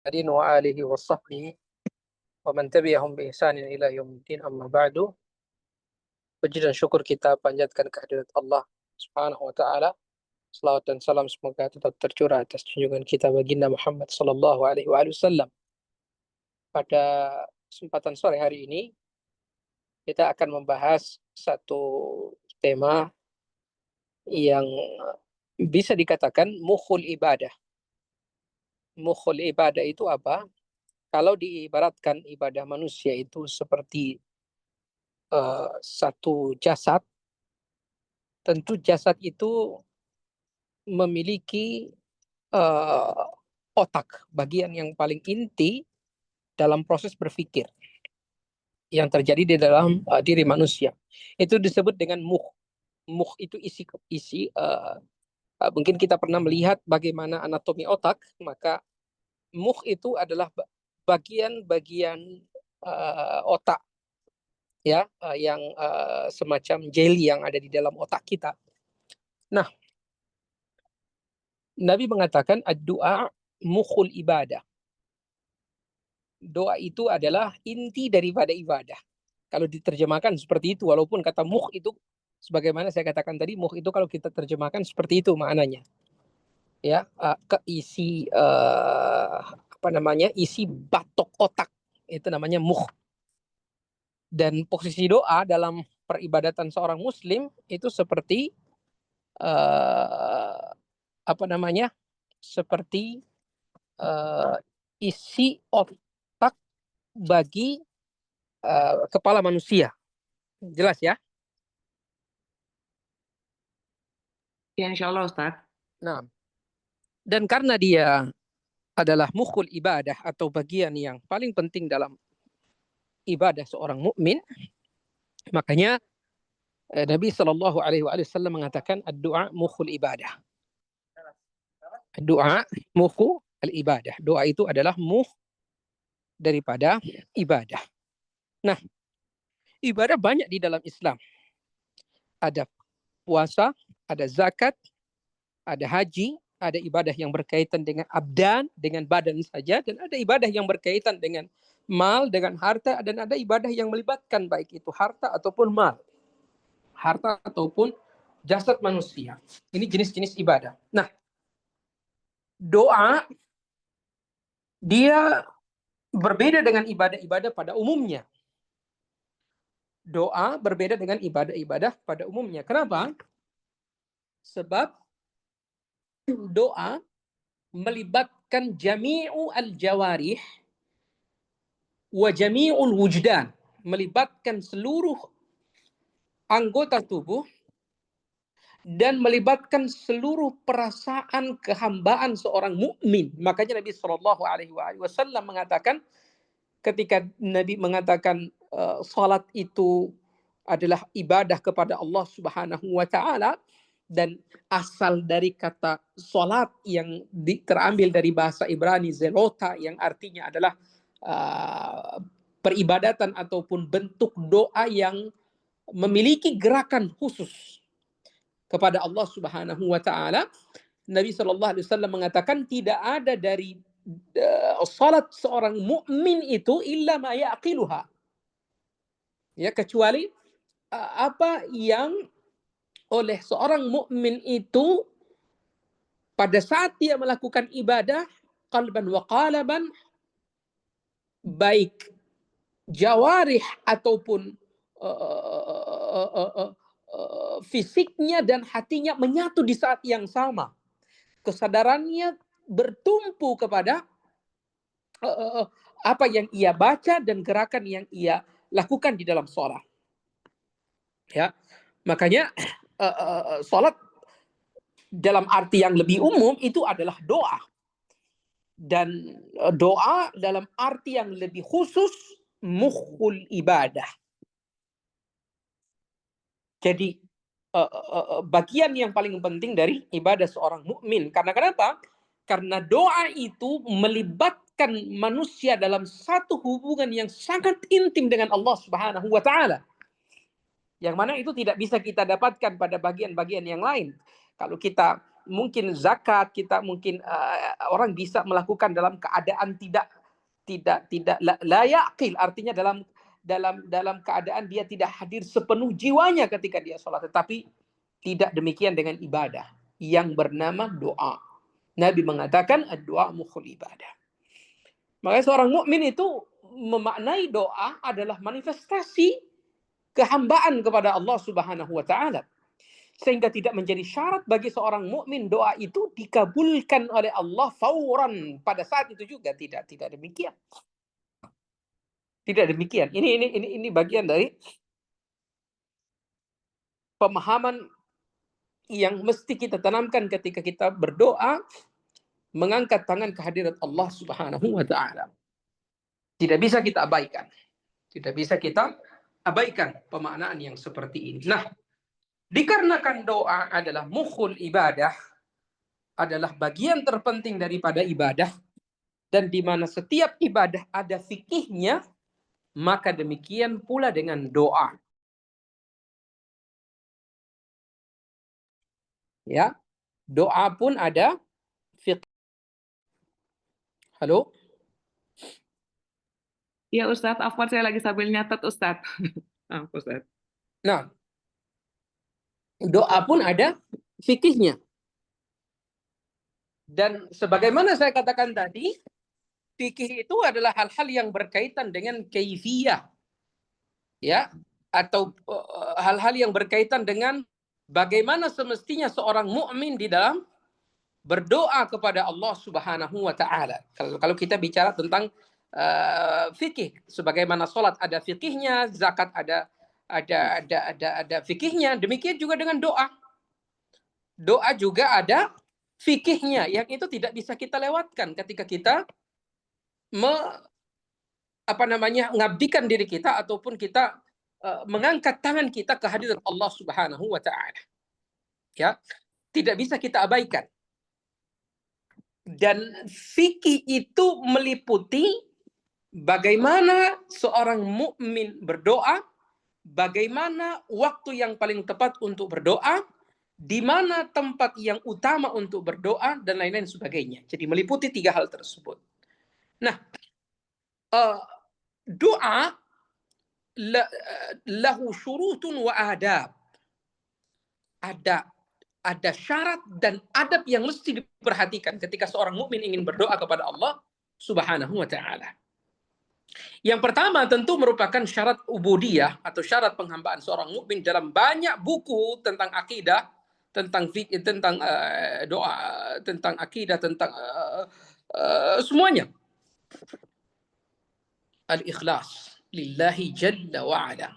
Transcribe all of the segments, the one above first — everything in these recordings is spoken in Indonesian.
Muhammadin wa alihi wa sahbihi wa man tabi'ahum bi ihsanin ila yaumiddin, amma ba'du. Puji dan syukur kita panjatkan kehadirat Allah Subhanahu wa taala. Selawat dan salam semoga tetap tercurah atas junjungan kita baginda Muhammad sallallahu alaihi wasallam. Pada kesempatan sore hari ini kita akan membahas satu tema yang bisa dikatakan mukhul ibadah. Mukhul ibadah itu apa? Kalau diibaratkan ibadah manusia itu seperti satu jasad, tentu jasad itu memiliki otak, bagian yang paling inti dalam proses berpikir yang terjadi di dalam diri manusia. Itu disebut dengan muh. Muh itu isi. Mungkin kita pernah melihat bagaimana anatomi otak, maka muh itu adalah bagian-bagian otak, ya, yang semacam jelly yang ada di dalam otak kita. Nah, Nabi mengatakan ad-du'a mukhul ibadah. Doa itu adalah inti daripada ibadah. Kalau diterjemahkan seperti itu, walaupun kata mukh itu, sebagaimana saya katakan tadi, mukh itu kalau kita terjemahkan seperti itu maknanya. Ya, keisi isi batok otak, itu namanya mukh. Dan posisi doa dalam peribadatan seorang muslim itu seperti seperti isi otak bagi kepala manusia. Jelas ya? Ya, insya Allah, Ustaz. Nah, dan karena dia adalah mukhul ibadah atau bagian yang paling penting dalam ibadah seorang mukmin, makanya Nabi Shallallahu Alaihi Wasallam mengatakan doa mukhul ibadah. Doa mukhul ibadah. Doa itu adalah muh daripada ibadah. Nah, ibadah banyak di dalam Islam. Ada puasa, ada zakat, ada haji, ada ibadah yang berkaitan dengan abdan, dengan badan saja, dan ada ibadah yang berkaitan dengan mal, dengan harta, dan ada ibadah yang melibatkan baik itu harta ataupun mal, harta ataupun jasad manusia. Ini jenis-jenis ibadah. Nah, doa dia berbeda dengan ibadah-ibadah pada umumnya. Doa berbeda dengan ibadah-ibadah pada umumnya. Kenapa? Sebab doa melibatkan jami'u al-jawarih wa jami'ul wujdan, melibatkan seluruh anggota tubuh dan melibatkan seluruh perasaan kehambaan seorang mukmin. Makanya Nabi Shallallahu Alaihi Wasallam mengatakan, ketika Nabi mengatakan salat itu adalah ibadah kepada Allah Subhanahu Wa Taala, dan asal dari kata salat yang terambil dari bahasa Ibrani zelota, yang artinya adalah peribadatan ataupun bentuk doa yang memiliki gerakan khusus kepada Allah Subhanahu wa taala. Nabi Shallallahu alaihi wasallam mengatakan tidak ada dari salat seorang mukmin itu illa ma yaqiluha. Ya, kecuali apa yang oleh seorang mukmin itu pada saat dia melakukan ibadah qalban wa qalaban, baik jawarih ataupun fisiknya dan hatinya menyatu di saat yang sama. Kesadarannya bertumpu kepada apa yang ia baca dan gerakan yang ia lakukan di dalam sholat. Ya, makanya sholat dalam arti yang lebih umum itu adalah doa. Dan doa dalam arti yang lebih khusus mukhul ibadah. Jadi bagian yang paling penting dari ibadah seorang mukmin. Karena kenapa? Karena doa itu melibatkan manusia dalam satu hubungan yang sangat intim dengan Allah Subhanahu wa taala. Yang mana itu tidak bisa kita dapatkan pada bagian-bagian yang lain. Kalau kita mungkin zakat, kita mungkin orang bisa melakukan dalam keadaan tidak la yaqil, artinya dalam keadaan dia tidak hadir sepenuh jiwanya ketika dia sholat. Tetapi tidak demikian dengan ibadah yang bernama doa. Nabi mengatakan ad-du'a mukhul ibadah. Makanya seorang mukmin itu memaknai doa adalah manifestasi kehambaan kepada Allah Subhanahu wa taala. Sehingga tidak menjadi syarat bagi seorang mukmin doa itu dikabulkan oleh Allah fauran pada saat itu juga, tidak demikian. Tidak demikian. Ini bagian dari pemahaman yang mesti kita tanamkan ketika kita berdoa, mengangkat tangan kehadirat Allah Subhanahu wa taala. Tidak bisa kita abaikan. Tidak bisa kita abaikan pemaknaan yang seperti ini. Nah, dikarenakan doa adalah mukhul ibadah, adalah bagian terpenting daripada ibadah, dan di mana setiap ibadah ada fikihnya, maka demikian pula dengan doa. Ya, doa pun ada fikih. Halo? Iya Ustadz, afwan saya lagi sambil nyatet Ustadz. Ustadz. Nah, doa pun ada fikihnya. Dan sebagaimana saya katakan tadi, fikih itu adalah hal-hal yang berkaitan dengan kaifiyah. Ya, atau hal-hal yang berkaitan dengan bagaimana semestinya seorang mukmin di dalam berdoa kepada Allah Subhanahu wa taala. Kalau kita bicara tentang fikih, sebagaimana salat ada fikihnya, zakat ada fikihnya, demikian juga dengan doa. Doa juga ada fikihnya, yang itu tidak bisa kita lewatkan ketika kita mengabdikan diri kita ataupun kita mengangkat tangan kita ke hadirat Allah Subhanahu wa taala. Ya, tidak bisa kita abaikan. Dan fikih itu meliputi bagaimana seorang mukmin berdoa, bagaimana waktu yang paling tepat untuk berdoa, di mana tempat yang utama untuk berdoa, dan lain-lain sebagainya. Jadi meliputi 3 hal tersebut. Nah, doa lahu syurutun wa adab. Ada syarat dan adab yang mesti diperhatikan ketika seorang mukmin ingin berdoa kepada Allah Subhanahu wa taala. Yang pertama tentu merupakan syarat ubudiyah atau syarat penghambaan seorang mukmin dalam banyak buku tentang akidah, tentang fikih, tentang doa, tentang akidah, tentang semuanya. Al-ikhlas lillahi jalla wa ala.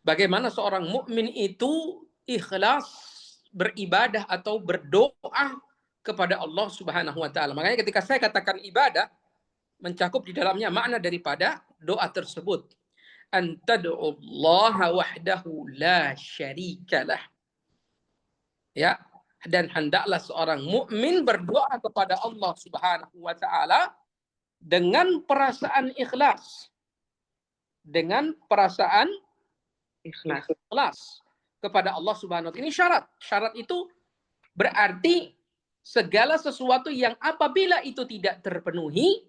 Bagaimana seorang mukmin itu ikhlas beribadah atau berdoa kepada Allah Subhanahu wa taala. Makanya ketika saya katakan ibadah, mencakup di dalamnya makna daripada doa tersebut. Antad'ullaha wahdahu la syarikalah. Ya, dan hendaklah seorang mukmin berdoa kepada Allah Subhanahu wa taala dengan perasaan ikhlas. Dengan perasaan ikhlas kepada Allah Subhanahu wa taala. Ini syarat. Syarat itu berarti segala sesuatu yang apabila itu tidak terpenuhi,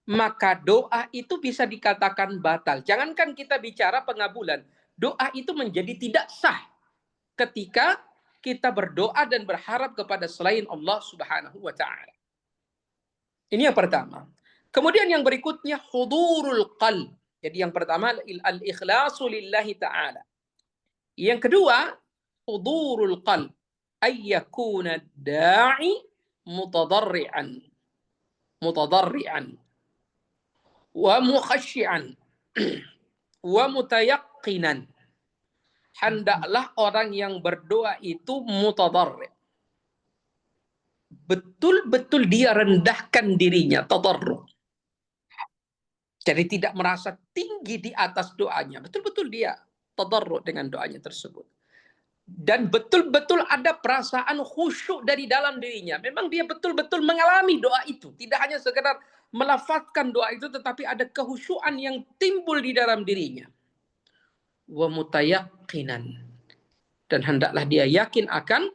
maka doa itu bisa dikatakan batal. Jangankan kita bicara pengabulan, doa itu menjadi tidak sah ketika kita berdoa dan berharap kepada selain Allah Subhanahu wa taala. Ini yang pertama. Kemudian yang berikutnya hudurul qalb. Jadi yang pertama al-ikhlasu lillahi ta'ala. Yang kedua hudurul qalb, ay yakuna da'i mutadarri'an wa mukhasyian wa mutayaqqinan. Hendaklah orang yang berdoa itu mutadarri'. Betul-betul dia rendahkan dirinya, tadarru'. Jadi tidak merasa tinggi di atas doanya. Betul-betul dia tadarru' dengan doanya tersebut. Dan betul-betul ada perasaan khusyuk dari dalam dirinya. Memang dia betul-betul mengalami doa itu. Tidak hanya sekedar melafazkan doa itu, tetapi ada kehusyuan yang timbul di dalam dirinya. Wa mutayaqqinan. Dan hendaklah dia yakin akan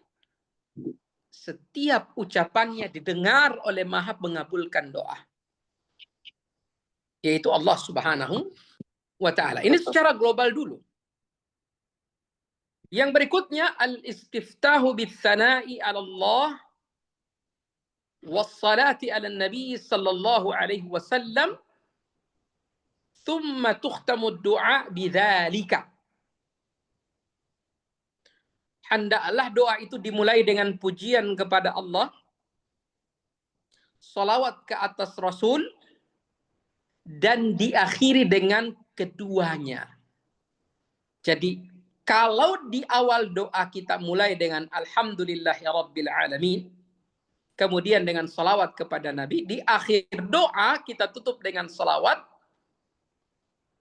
setiap ucapannya didengar oleh Maha mengabulkan doa, yaitu Allah Subhanahu wa Ta'ala. Ini secara global dulu. Yang berikutnya al-istiftahu bis-sana'i 'ala Allah was-salati 'ala Nabi sallallahu alaihi wasallam thumma tukhtamu ad-du'a bidzalika. Hendaklah doa itu dimulai dengan pujian kepada Allah, salawat ke atas Rasul, dan diakhiri dengan keduanya. Jadi kalau di awal doa kita mulai dengan alhamdulillahirabbil alamin, kemudian dengan salawat kepada Nabi, di akhir doa kita tutup dengan salawat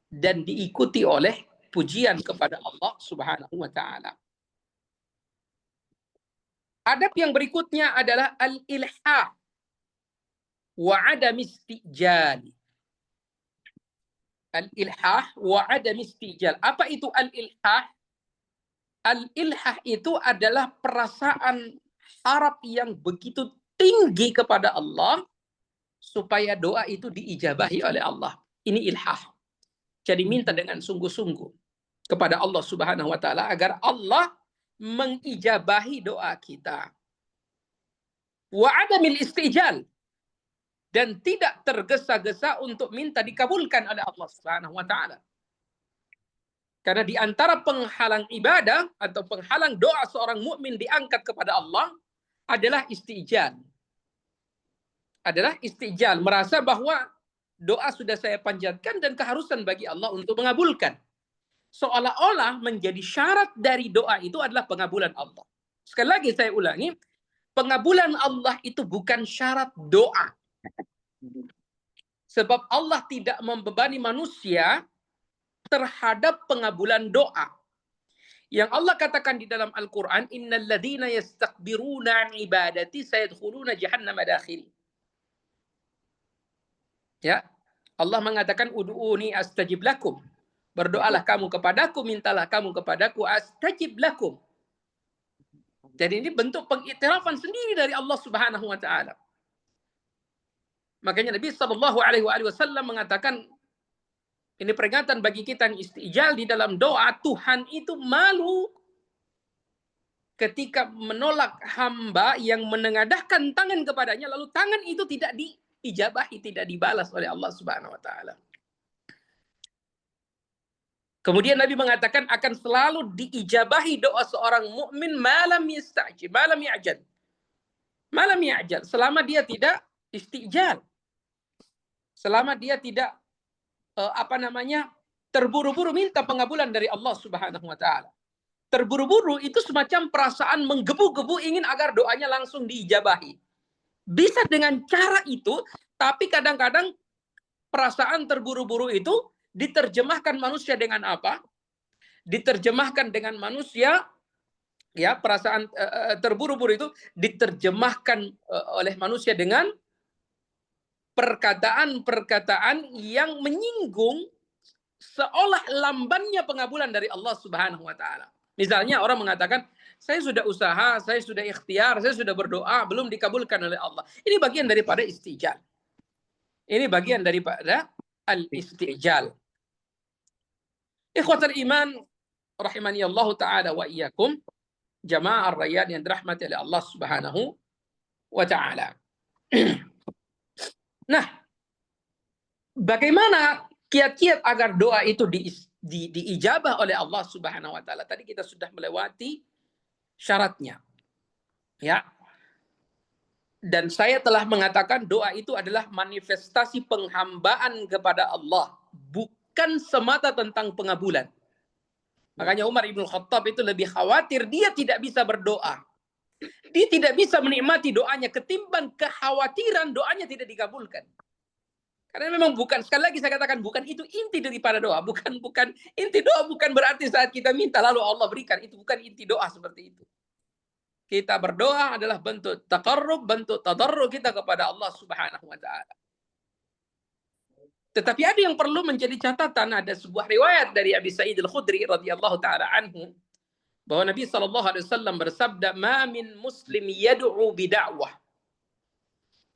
dan diikuti oleh pujian kepada Allah Subhanahu wa Ta'ala. Adab yang berikutnya adalah al-ilhah wa adam istijal. Al-ilhah wa adam istijal. Apa itu al-ilhah? Al-ilhah itu adalah perasaan harap yang begitu tinggi kepada Allah supaya doa itu diijabahi oleh Allah. Ini ilhah. Jadi minta dengan sungguh-sungguh kepada Allah Subhanahu wa Ta'ala agar Allah mengijabahi doa kita. Wa adamil istijal, dan tidak tergesa-gesa untuk minta dikabulkan oleh Allah Subhanahu wa Ta'ala. Karena di antara penghalang ibadah atau penghalang doa seorang mukmin diangkat kepada Allah adalah istijal. Adalah istijal, merasa bahwa doa sudah saya panjatkan dan keharusan bagi Allah untuk mengabulkan. Seolah-olah menjadi syarat dari doa itu adalah pengabulan Allah. Sekali lagi saya ulangi, pengabulan Allah itu bukan syarat doa. Sebab Allah tidak membebani manusia terhadap pengabulan doa. Yang Allah katakan di dalam Al-Quran, innal ladzina yastakbiruna an ibadati sayadkhuluna jahannama dakhil. Ya, Allah mengatakan ud'uni astajib lakum. Berdoalah kamu kepadaku, mintalah kamu kepadaku, astajib lakum. Jadi ini bentuk pengiktirafan sendiri dari Allah Subhanahu wa Ta'ala. Makanya Nabi sallallahu alaihi wasallam mengatakan, ini peringatan bagi kita yang istijal di dalam doa. Tuhan itu malu ketika menolak hamba yang menengadahkan tangan kepadanya, lalu tangan itu tidak diijabahi, tidak dibalas oleh Allah Subhanahu wa Ta'ala. Kemudian Nabi mengatakan akan selalu diijabahi doa seorang mukmin malam yastajib, malam ya'jal. Malam ya'jal, selama dia tidak istijal. Selama dia tidak terburu-buru minta pengabulan dari Allah Subhanahu wa Ta'ala. Terburu-buru itu semacam perasaan menggebu-gebu ingin agar doanya langsung diijabahi. Bisa dengan cara itu, tapi kadang-kadang perasaan terburu-buru itu diterjemahkan manusia dengan apa? Diterjemahkan dengan manusia, ya, perasaan terburu-buru itu diterjemahkan oleh manusia dengan perkataan-perkataan yang menyinggung seolah lambannya pengabulan dari Allah Subhanahu wa Ta'ala. Misalnya orang mengatakan, saya sudah usaha, saya sudah ikhtiar, saya sudah berdoa, belum dikabulkan oleh Allah. Ini bagian daripada istijal. Ini bagian daripada al-istijal. Ikhwatal iman, rahimani Allah Ta'ala wa iyyakum, jamaah ar-rayyan yang dirahmati oleh Allah Subhanahu wa Ta'ala. Nah, bagaimana kiat-kiat agar doa itu diijabah oleh Allah Subhanahu wa Ta'ala? Tadi kita sudah melewati syaratnya. Ya. Dan saya telah mengatakan doa itu adalah manifestasi penghambaan kepada Allah, bukan semata tentang pengabulan. Makanya Umar Ibn Khattab itu lebih khawatir dia tidak bisa berdoa. Dia tidak bisa menikmati doanya ketimbang kekhawatiran doanya tidak dikabulkan. Karena memang bukan, sekali lagi saya katakan, bukan itu inti daripada doa. Bukan inti doa bukan berarti saat kita minta lalu Allah berikan. Itu bukan inti doa seperti itu. Kita berdoa adalah bentuk taqarrub, bentuk tadarruk kita kepada Allah Subhanahu wa Ta'ala. Tetapi ada yang perlu menjadi catatan. Ada sebuah riwayat dari Abi Sa'id Al-Khudri radhiyallahu ta'ala anhu. bahwa Nabi SAW bersabda, "Ma min muslim yad'u bida'wah."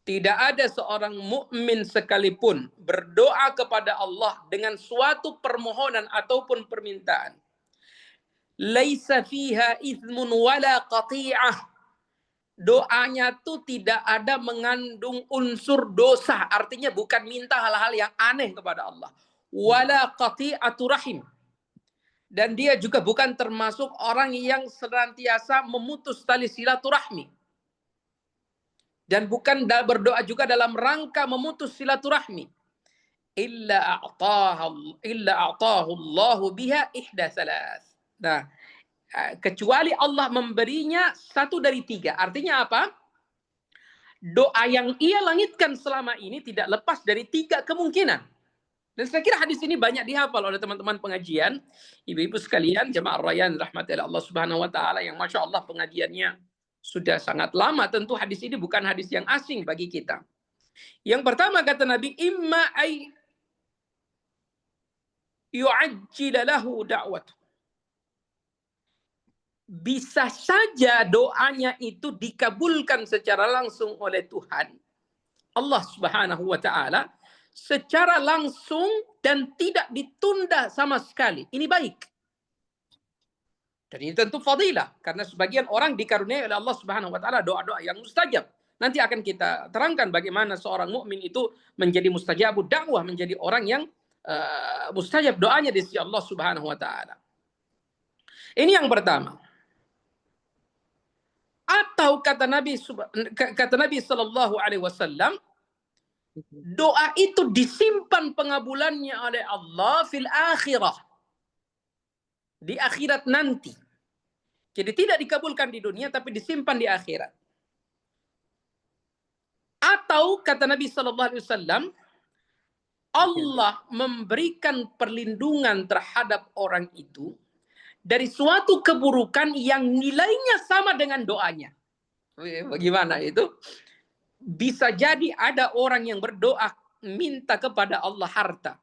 Tidak ada seorang mukmin sekalipun berdoa kepada Allah dengan suatu permohonan ataupun permintaan. Laisa fiha ithmun wala qati'ah. Doanya tuh tidak ada mengandung unsur dosa. Artinya bukan minta hal-hal yang aneh kepada Allah. Wala qati'atu rahim. Dan dia juga bukan termasuk orang yang senantiasa memutus tali silaturahmi. Dan bukan berdoa juga dalam rangka memutus silaturahmi. Illa a'tahu Allahu biha ihda salas. Nah, kecuali Allah memberinya satu dari tiga. Artinya apa? Doa yang ia langitkan selama ini tidak lepas dari tiga kemungkinan. Dan saya kira hadis ini banyak dihafal oleh teman-teman pengajian. Ibu-ibu sekalian, jemaah Rayyan rahmatillah Allah subhanahu wa ta'ala, yang Masya Allah pengajiannya sudah sangat lama. Tentu hadis ini bukan hadis yang asing bagi kita. Yang pertama kata Nabi, imma ay yu'ajjila lahu da'wat. Bisa saja doanya itu dikabulkan secara langsung oleh Tuhan Allah subhanahu wa ta'ala secara langsung dan tidak ditunda sama sekali. Ini baik. Dan ini tentu fadilah. Karena sebagian orang dikaruniai oleh Allah Subhanahu wa taala doa-doa yang mustajab. Nanti akan kita terangkan bagaimana seorang mukmin itu menjadi mustajabud dakwah, menjadi orang yang mustajab doanya di sisi Allah Subhanahu wa taala. Ini yang pertama. Atau kata Nabi sallallahu alaihi wasallam, doa itu disimpan pengabulannya oleh Allah fil akhirah. Di akhirat nanti. Jadi tidak dikabulkan di dunia tapi disimpan di akhirat. Atau kata Nabi sallallahu alaihi wasallam, Allah memberikan perlindungan terhadap orang itu dari suatu keburukan yang nilainya sama dengan doanya. Bagaimana itu? Bisa jadi ada orang yang berdoa minta kepada Allah harta.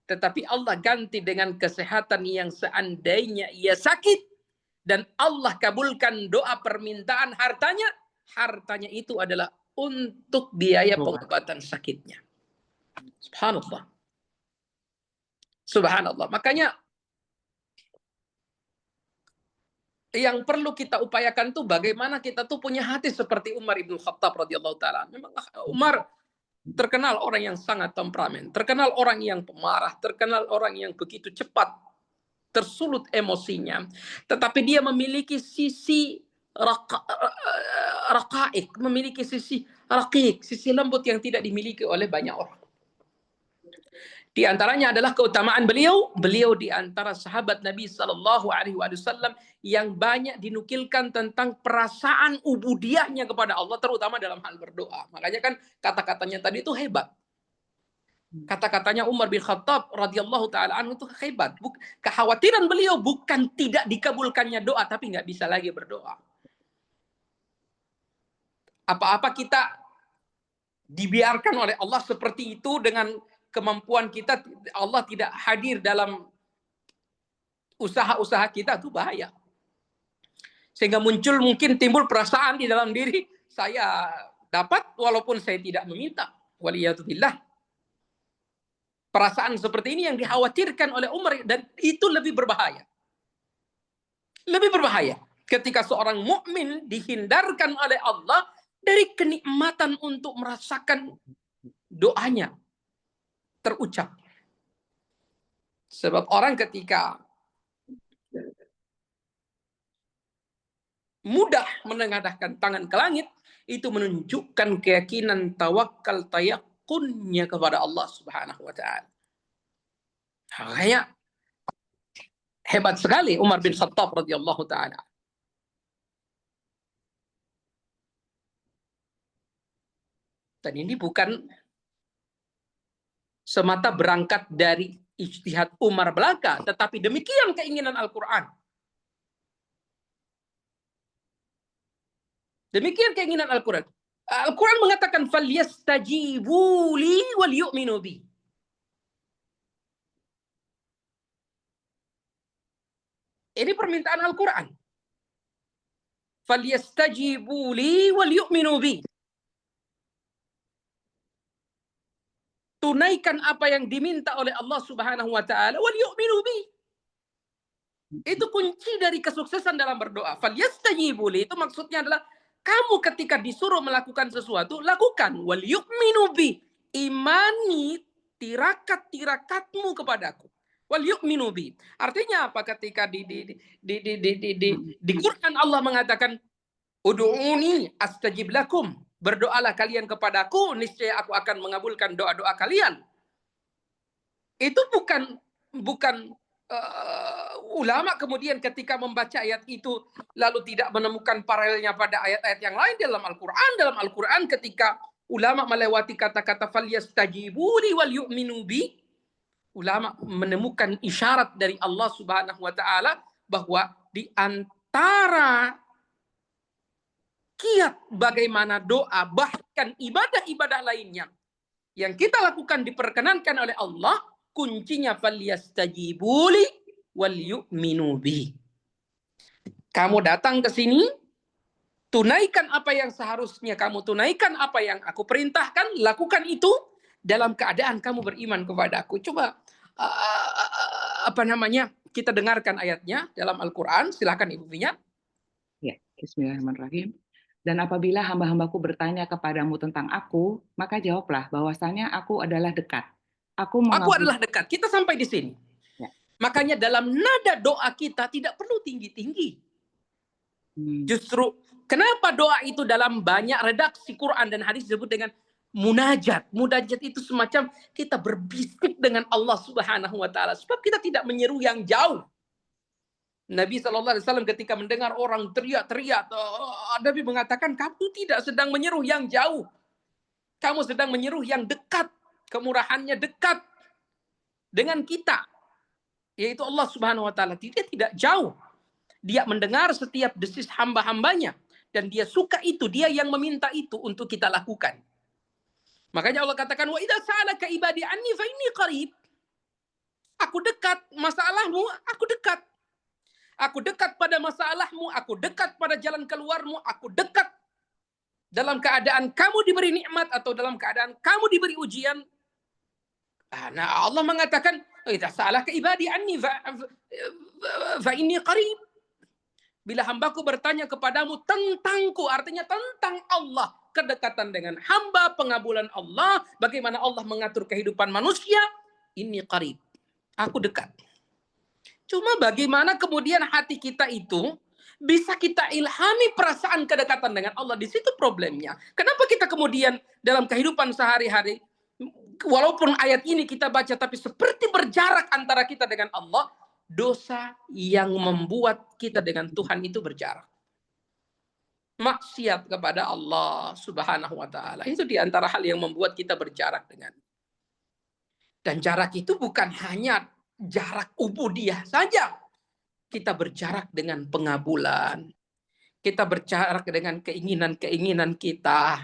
Tetapi Allah ganti dengan kesehatan yang seandainya ia sakit dan Allah kabulkan doa permintaan hartanya, hartanya itu adalah untuk biaya pengobatan sakitnya. Subhanallah. Subhanallah. Makanya yang perlu kita upayakan tuh bagaimana kita tuh punya hati seperti Umar ibn Khattab radhiyallahu taala. Memang Umar terkenal orang yang sangat temperamen, terkenal orang yang pemarah, terkenal orang yang begitu cepat tersulut emosinya. Tetapi dia memiliki sisi raqaik, memiliki sisi raqiq, sisi lembut yang tidak dimiliki oleh banyak orang. Di antaranya adalah keutamaan beliau di antara sahabat Nabi Sallallahu Alaihi Wasallam yang banyak dinukilkan tentang perasaan ubudiyahnya kepada Allah, terutama dalam hal berdoa. Makanya kan kata-katanya tadi itu hebat. Kata-katanya Umar bin Khattab radhiyallahu taala anhu itu hebat. Kekhawatiran beliau bukan tidak dikabulkannya doa, tapi nggak bisa lagi berdoa. Apa-apa kita dibiarkan oleh Allah seperti itu dengan kemampuan kita, Allah tidak hadir dalam usaha-usaha kita, itu bahaya. Sehingga mungkin timbul perasaan di dalam diri, saya dapat walaupun saya tidak meminta. Waliyatubillah. Perasaan seperti ini yang dikhawatirkan oleh Umar, dan itu lebih berbahaya. Lebih berbahaya ketika seorang mukmin dihindarkan oleh Allah dari kenikmatan untuk merasakan doanya terucap. Sebab orang ketika mudah menengadahkan tangan ke langit, itu menunjukkan keyakinan tawakal tayakunnya kepada Allah Subhanahu wa taala. Makanya hebat sekali Umar bin Khattab radhiyallahu taala. Dan ini bukan semata berangkat dari ijtihad Umar belaka, tetapi demikian keinginan Al-Quran. Demikian keinginan Al-Quran. Al-Quran mengatakan falyastajibu li wal yu'minu bi. Ini permintaan Al-Quran. Falyastajibu li wal yu'minu bi. Tunaikan apa yang diminta oleh Allah Subhanahu wa taala wal yu'minu bi. Itu kunci dari kesuksesan dalam berdoa. Falyastajibu li itu maksudnya adalah kamu ketika disuruh melakukan sesuatu, lakukan. Wal yu'minu bi. Imani tirakat-tirakatmu kepadaku. Wal yu'minu bi. Artinya apa ketika di Quran Allah mengatakan ud'uni astajib lakum. Berdoalah kalian kepadaku, niscaya aku akan mengabulkan doa-doa kalian. Itu bukan ulama kemudian ketika membaca ayat itu lalu tidak menemukan paralelnya pada ayat-ayat yang lain dalam Al-Quran. Dalam Al-Quran ketika ulama melewati kata-kata falyastajibu li wal yu'minu bi, ulama menemukan isyarat dari Allah Subhanahu wa taala bahwa di antara kiat bagaimana doa bahkan ibadah-ibadah lainnya yang kita lakukan diperkenankan oleh Allah, kuncinya falyastajibu li wal yu'minu bi. Kamu datang ke sini, tunaikan apa yang seharusnya kamu tunaikan, apa yang aku perintahkan, lakukan itu dalam keadaan kamu beriman kepadaku. Coba kita dengarkan ayatnya dalam Al-Quran. Silakan Ibu Finya. Ya, bismillahirrahmanirrahim. Dan apabila hamba-hambaku bertanya kepadamu tentang aku, maka jawablah bahwasanya aku adalah dekat. Aku adalah dekat. Kita sampai di sini. Ya. Makanya dalam nada doa kita tidak perlu tinggi-tinggi. Justru kenapa doa itu dalam banyak redaksi Quran dan hadis disebut dengan munajat. Munajat itu semacam kita berbisik dengan Allah Subhanahu wa taala sebab kita tidak menyeru yang jauh. Nabi SAW ketika mendengar orang teriak-teriak, Nabi mengatakan kamu tidak sedang menyeru yang jauh. Kamu sedang menyeru yang dekat. Kemurahannya dekat dengan kita. Yaitu Allah Subhanahu wa taala. Dia tidak jauh. Dia mendengar setiap desis hamba-hambanya. Dan dia suka itu. Dia yang meminta itu untuk kita lakukan. Makanya Allah katakan, wa idza sa'alaka ibadi anni fa inni qarib. Aku dekat. Masalahmu, aku dekat. Aku dekat pada masalahmu, aku dekat pada jalan keluarmu, aku dekat dalam keadaan kamu diberi nikmat atau dalam keadaan kamu diberi ujian. Nah, Allah mengatakan, "Idza sa'alaka ibadi anni fa inni qarib." Bila hambaku bertanya kepadamu tentangku, artinya tentang Allah, kedekatan dengan hamba, pengabulan Allah, bagaimana Allah mengatur kehidupan manusia, ini qarib. Aku dekat. Cuma bagaimana kemudian hati kita itu bisa kita ilhami perasaan kedekatan dengan Allah. Di situ problemnya. Kenapa kita kemudian dalam kehidupan sehari-hari, walaupun ayat ini kita baca, tapi seperti berjarak antara kita dengan Allah, dosa yang membuat kita dengan Tuhan itu berjarak. Maksiat kepada Allah Subhanahu wa taala. Itu di antara hal yang membuat kita berjarak dengan. Dan jarak itu bukan hanya jarak ubudiyah saja. Kita berjarak dengan pengabulan. Kita berjarak dengan keinginan-keinginan kita.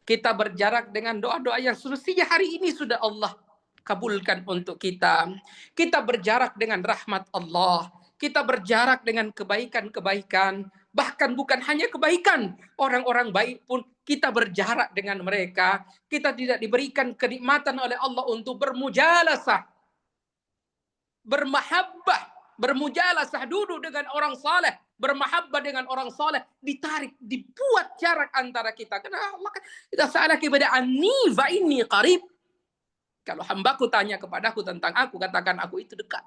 Kita berjarak dengan doa-doa yang semestinya hari ini sudah Allah kabulkan untuk kita. Kita berjarak dengan rahmat Allah. Kita berjarak dengan kebaikan-kebaikan. Bahkan bukan hanya kebaikan. Orang-orang baik pun kita berjarak dengan mereka. Kita tidak diberikan kenikmatan oleh Allah untuk bermujalasah. Bermahabbah, bermujalasah, duduk dengan orang saleh, bermahabbah dengan orang saleh, ditarik, dibuat jarak antara kita. Karena Allah kita sa'alaka kepada anni fa inni qarib. Kalau hambaku tanya kepadaku tentang aku, katakan aku itu dekat.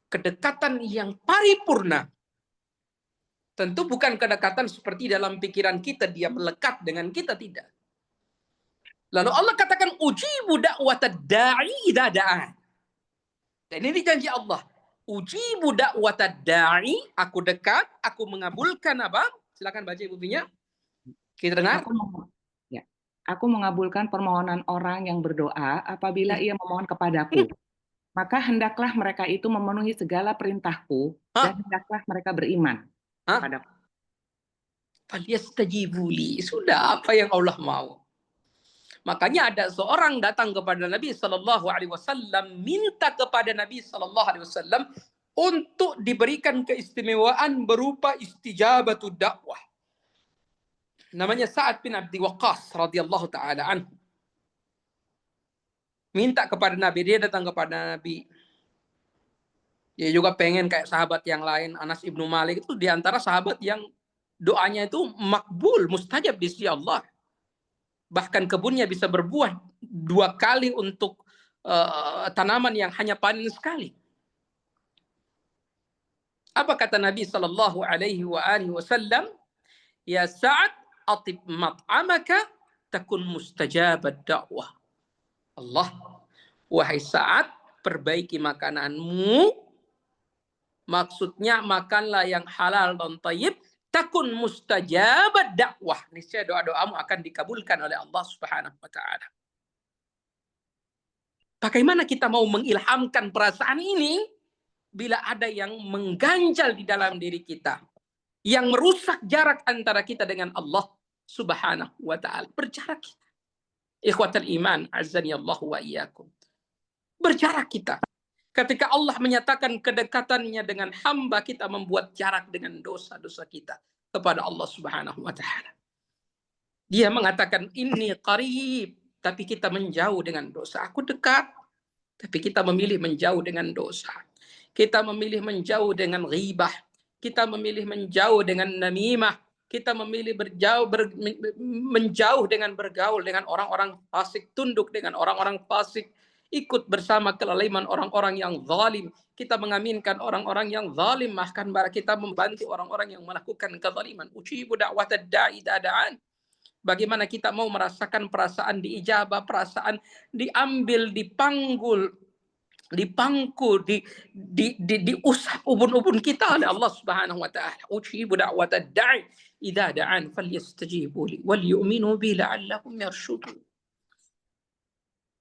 Kedekatan yang paripurna. Tentu bukan kedekatan seperti dalam pikiran kita, dia melekat dengan kita, tidak. Lalu Allah katakan ujibu da'watad da'i idza da'an. Dan ini janji Allah. Ujibu da'watad da'i, aku dekat, aku mengabulkan apa? Silakan baca Ibu Finya. Kita dengar. Aku mengabulkan permohonan orang yang berdoa apabila ia memohon kepadaku. Maka hendaklah mereka itu memenuhi segala perintahku dan hendaklah mereka beriman kepadaku. Falyastajibu li. Sudah apa yang Allah mau. Makanya ada seorang datang kepada Nabi SAW, minta kepada Nabi SAW untuk diberikan keistimewaan berupa istijabatud dakwah. Namanya Sa'ad bin Abi Waqqas radhiyallahu taala anhu. Minta kepada Nabi, dia datang kepada Nabi. Dia juga pengen kayak sahabat yang lain. Anas ibnu Malik itu diantara sahabat yang doanya itu makbul, mustajab di sisi Allah. Bahkan kebunnya bisa berbuah 2 kali untuk tanaman yang hanya panen sekali. Apa kata Nabi sallallahu alaihi wasallam? Ya Sa'ad, atib mat'amaka takun mustajabad dakwah. Allah, wahai Sa'ad, perbaiki makananmu. Maksudnya makanlah yang halal dan thayyib, takun mustajabad dakwah. Niscaya doa-doamu akan dikabulkan oleh Allah Subhanahu wa taala. Bagaimana kita mau mengilhamkan perasaan ini bila ada yang mengganjal di dalam diri kita, yang merusak jarak antara kita dengan Allah Subhanahu wa taala? Berjarak kita. Ikhwatal iman, azani Allah wa iyyakum. Berjarak kita. Ketika Allah menyatakan kedekatannya dengan hamba, kita membuat jarak dengan dosa-dosa kita kepada Allah Subhanahu wa taala. Dia mengatakan ini qarib, tapi kita menjauh dengan dosa. Aku dekat, tapi kita memilih menjauh dengan dosa. Kita memilih menjauh dengan ghibah. Kita memilih menjauh dengan namimah. Kita memilih menjauh dengan bergaul dengan orang-orang fasik, tunduk dengan orang-orang fasik, ikut bersama kelaliman orang-orang yang zalim. Kita mengaminkan orang-orang yang zalim, bahkan kita membantu orang-orang yang melakukan kezaliman. Ujibu da'watad da'i idza da'an. Bagaimana kita mau merasakan perasaan diijabah, perasaan diambil, dipanggul, dipangku, diusap ubun-ubun kita oleh Allah Subhanahu wa taala. Ujibu da'watad da'i idza da'an falyastajibu li wal yu'minu bi la'allahum yarshudun.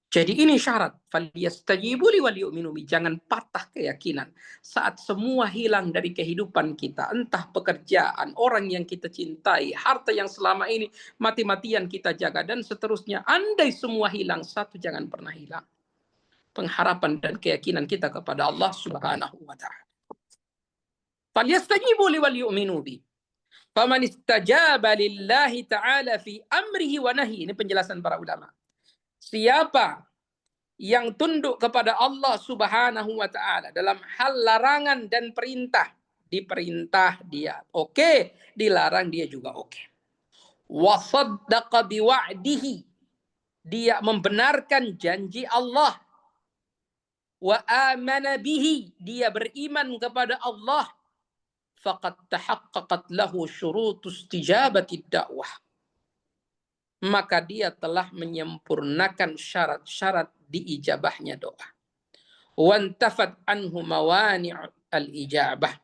Jadi ini syarat, falyastajibu li wal yu'minu bi. Jangan patah keyakinan saat semua hilang dari kehidupan kita, entah pekerjaan, orang yang kita cintai, harta yang selama ini mati-matian kita jaga dan seterusnya. Andai semua hilang, satu jangan pernah hilang, pengharapan dan keyakinan kita kepada Allah Subhanahu wa taala. Falyastajibu li wal yu'minu bi. Faman istajaba lillahi ta'ala fi amrihi wa nahyi. Ini penjelasan para ulama. Siapa yang tunduk kepada Allah Subhanahu wa taala dalam hal larangan dan perintah, diperintah dia oke, dilarang dia juga oke. Wa saddaqa biwa'dihi. Dia membenarkan janji Allah. Wa amana bihi, dia beriman kepada Allah, faqad tahaqqaqat lahu syurutus istijabati dakwah, maka dia telah menyempurnakan syarat-syarat diijabahnya doa. Wantafat anhu mawani' al-ijabah,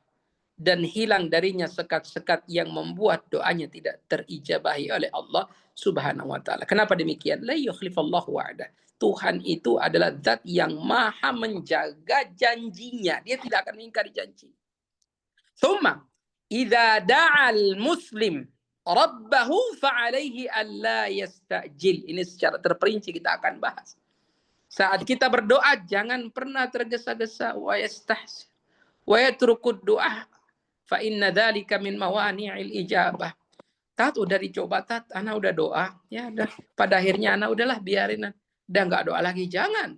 dan hilang darinya sekat-sekat yang membuat doanya tidak terijabahi oleh Allah Subhanahu wa taala. Kenapa demikian? La yukhlifallahu wa'dah. Tuhan itu adalah zat yang maha menjaga janjinya. Dia tidak akan mengingkari janji. Thumma idza da'al muslim rabbahu fa'alaihi alla yastajil. Ini secara terperinci kita akan bahas. Saat kita berdoa jangan pernah tergesa-gesa, wa yastahsir wa yatrukud du'a fa inna dzalika min mawani'il ijabah. Tat udah dicoba, tat ana udah doa, ya udah pada akhirnya ana udahlah biarin, udah nggak doa lagi. Jangan.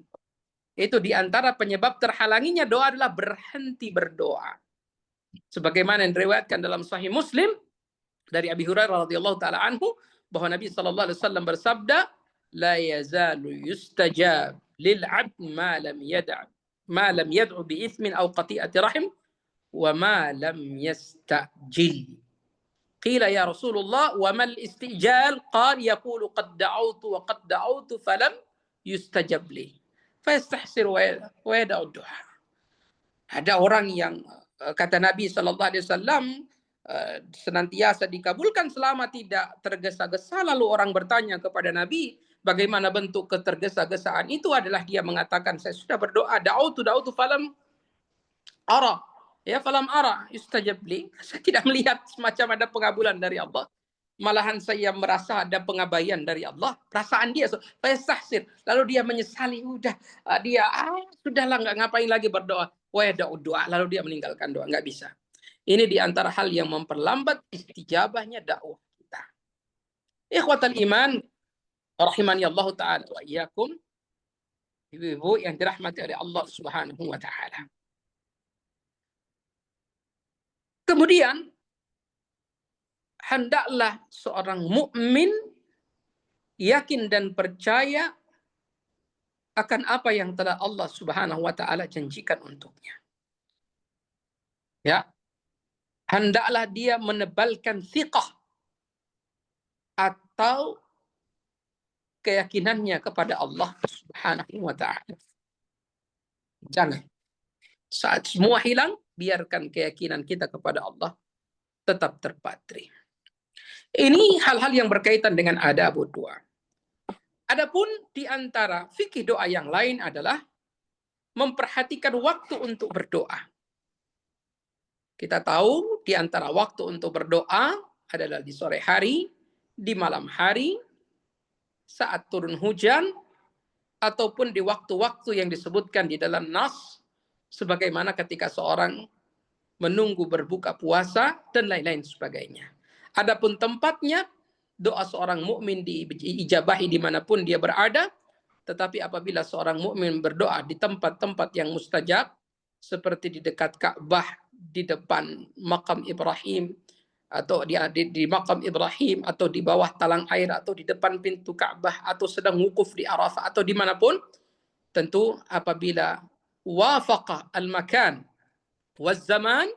Itu diantara penyebab terhalanginya doa adalah berhenti berdoa. Sebagaimana yang diriwayatkan dalam Sahih Muslim dari Abi Hurairah radhiyallahu taala anhu bahwa Nabi sallallahu alaihi wasallam bersabda, la yazalu yustajab lil 'abd ma lam yad'u bi ithmin aw qati'ati rahim wa ma lam yastajil. Qila ya Rasulullah wa mal istijal? Qal yaqulu qad da'awtu wa qad da'awtu falam yustajab li. Fayastahsir wa yada'u du'a. Ada orang yang kata Nabi sallallahu alaihi wasallam senantiasa dikabulkan selama tidak tergesa-gesa. Lalu orang bertanya kepada Nabi, bagaimana bentuk ketergesa-gesaan itu? Adalah dia mengatakan, saya sudah berdoa, da'awtu falam ara. Ya, falam ara yustajab li. Saya tidak melihat semacam ada pengabulan dari Allah. malahan saya merasa ada pengabaian dari Allah, perasaan dia fayastahsir, lalu dia menyesali, dia sudahlah nggak ngapain lagi berdoa, doa, lalu dia meninggalkan doa, nggak bisa. Ini diantara hal yang memperlambat istijabahnya dakwah kita. Ikhwatal iman, rahimani Allah Ta'ala wa iyyakum, ibu-ibu yang dirahmati oleh Allah Subhanahu wa Ta'ala. Kemudian hendaklah seorang mukmin yakin dan percaya akan apa yang telah Allah Subhanahu wa Ta'ala janjikan untuknya. Ya, hendaklah dia menebalkan thiqah atau keyakinannya kepada Allah Subhanahu wa Ta'ala. Jangan saat semua hilang, biarkan keyakinan kita kepada Allah tetap terpatri. Ini hal-hal yang berkaitan dengan adab doa. Adapun di antara fikih doa yang lain adalah memperhatikan waktu untuk berdoa. Kita tahu di antara waktu untuk berdoa adalah di sore hari, di malam hari, saat turun hujan, ataupun di waktu-waktu yang disebutkan di dalam nas, sebagaimana ketika seorang menunggu berbuka puasa dan lain-lain sebagainya. Adapun tempatnya, doa seorang mukmin diijabahi dimanapun dia berada, tetapi apabila seorang mukmin berdoa di tempat-tempat yang mustajab, seperti di dekat Ka'bah, di depan makam Ibrahim, atau di makam Ibrahim, atau di bawah talang air, atau di depan pintu Ka'bah, atau sedang wukuf di Arafah, atau dimanapun, tentu apabila wafaqa al-makan waz zaman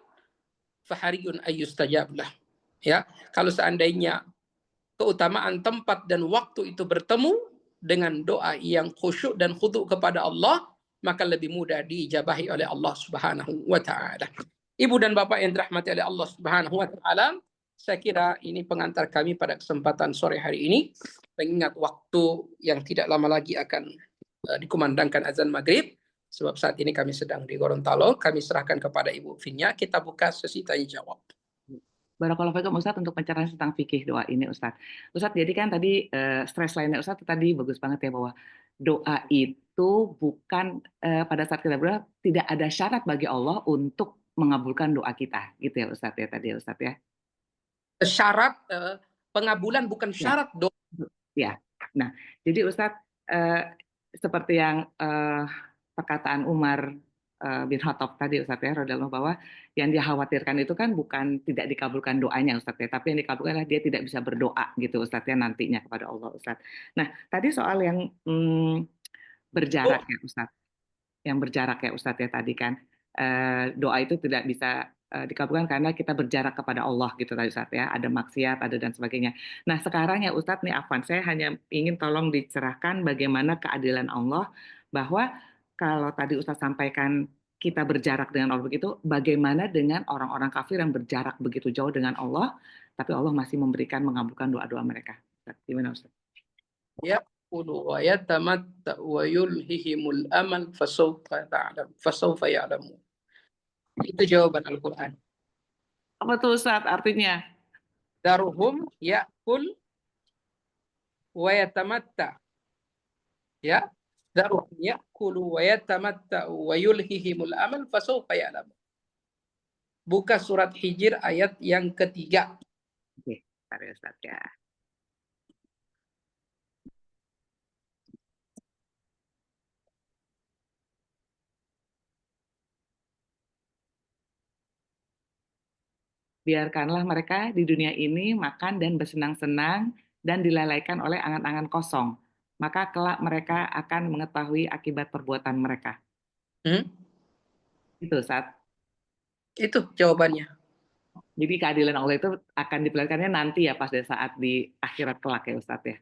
fahariyun ayyustajab lah. Ya, kalau seandainya keutamaan tempat dan waktu itu bertemu dengan doa yang khusyuk dan khudu kepada Allah, maka lebih mudah diijabahi oleh Allah Subhanahu wa Ta'ala. Ibu dan bapak yang dirahmati oleh Allah Subhanahu wa Ta'ala, saya kira ini pengantar kami pada kesempatan sore hari ini, mengingat waktu yang tidak lama lagi akan dikumandangkan azan maghrib. Sebab saat ini kami sedang di Gorontalo, kami serahkan kepada Ibu Finya, kita buka sesi tanya jawab. Barakallahu fiikum Ustadz untuk pencerahan tentang fikih doa ini Ustadz. Ustadz, jadi kan tadi stress lainnya Ustadz tadi bagus banget ya, bahwa doa itu bukan pada saat kita berdoa tidak ada syarat bagi Allah untuk mengabulkan doa kita, gitu ya Ustadz ya tadi ya Ustadz ya. Syarat pengabulan bukan syarat doa. Ya, nah jadi Ustadz seperti yang perkataan Umar bin Khattab tadi Ustadz ya, radhiyallahu, bahwa yang dia khawatirkan itu kan bukan tidak dikabulkan doanya Ustadz ya, tapi yang dikabulkan adalah dia tidak bisa berdoa gitu Ustadz ya nantinya kepada Allah Ustadz. Nah tadi soal yang berjarak ya Ustadz, yang berjarak ya Ustadz ya tadi kan, doa itu tidak bisa dikabulkan karena kita berjarak kepada Allah gitu tadi Ustadz ya, ada maksiat, ada dan sebagainya. Nah sekarang ya Ustadz nih Afwan, saya hanya ingin tolong dicerahkan bagaimana keadilan Allah, bahwa kalau tadi Ustadz sampaikan kita berjarak dengan Allah begitu, bagaimana dengan orang-orang kafir yang berjarak begitu jauh dengan Allah, tapi Allah masih memberikan mengabulkan doa-doa mereka. Ustadz, gimana Ustadz? Ya, wa yatamatta wa yulhihimul amal fasawfa ya'lamun. Itu jawaban Al-Quran. Apa tuh Ustadz artinya? Daruhum ya'kul wa yatamatta. Ya, daruhum ya'kulu wa yatamatta wa yulhihimul amal fasawfa ya'lamun. Buka surat Hijr ayat yang ketiga. Oke, Ustadz ya. Biarkanlah mereka di dunia ini makan dan bersenang-senang dan dilalaikan oleh angan-angan kosong. Maka kelak mereka akan mengetahui akibat perbuatan mereka. Itu Ustadz. Itu jawabannya. Jadi keadilan Allah itu akan diperlihatkannya nanti ya, pas di saat di akhirat kelak ya Ustadz ya.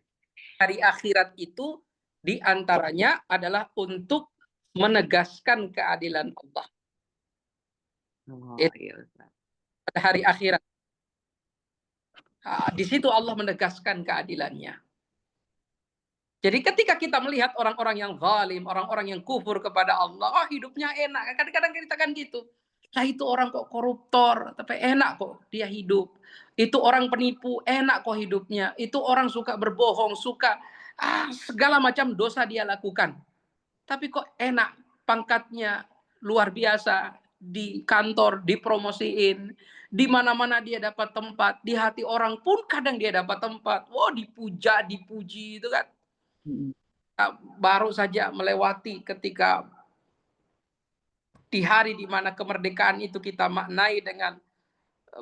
Hari akhirat itu diantaranya adalah untuk menegaskan keadilan Allah. Oh, iya Ustadz. Pada hari akhirat. Di situ Allah menegaskan keadilannya. Jadi ketika kita melihat orang-orang yang zalim, orang-orang yang kufur kepada Allah, hidupnya enak. Kadang-kadang kita kan gitu. Lah itu orang kok koruptor, tapi enak kok dia hidup. Itu orang penipu, enak kok hidupnya. Itu orang suka berbohong, suka segala macam dosa dia lakukan. Tapi kok enak, pangkatnya luar biasa, di kantor dipromosiin, di mana-mana dia dapat tempat, di hati orang pun kadang dia dapat tempat. Wah, dipuja, dipuji itu kan. Baru saja melewati ketika di hari di mana kemerdekaan itu kita maknai dengan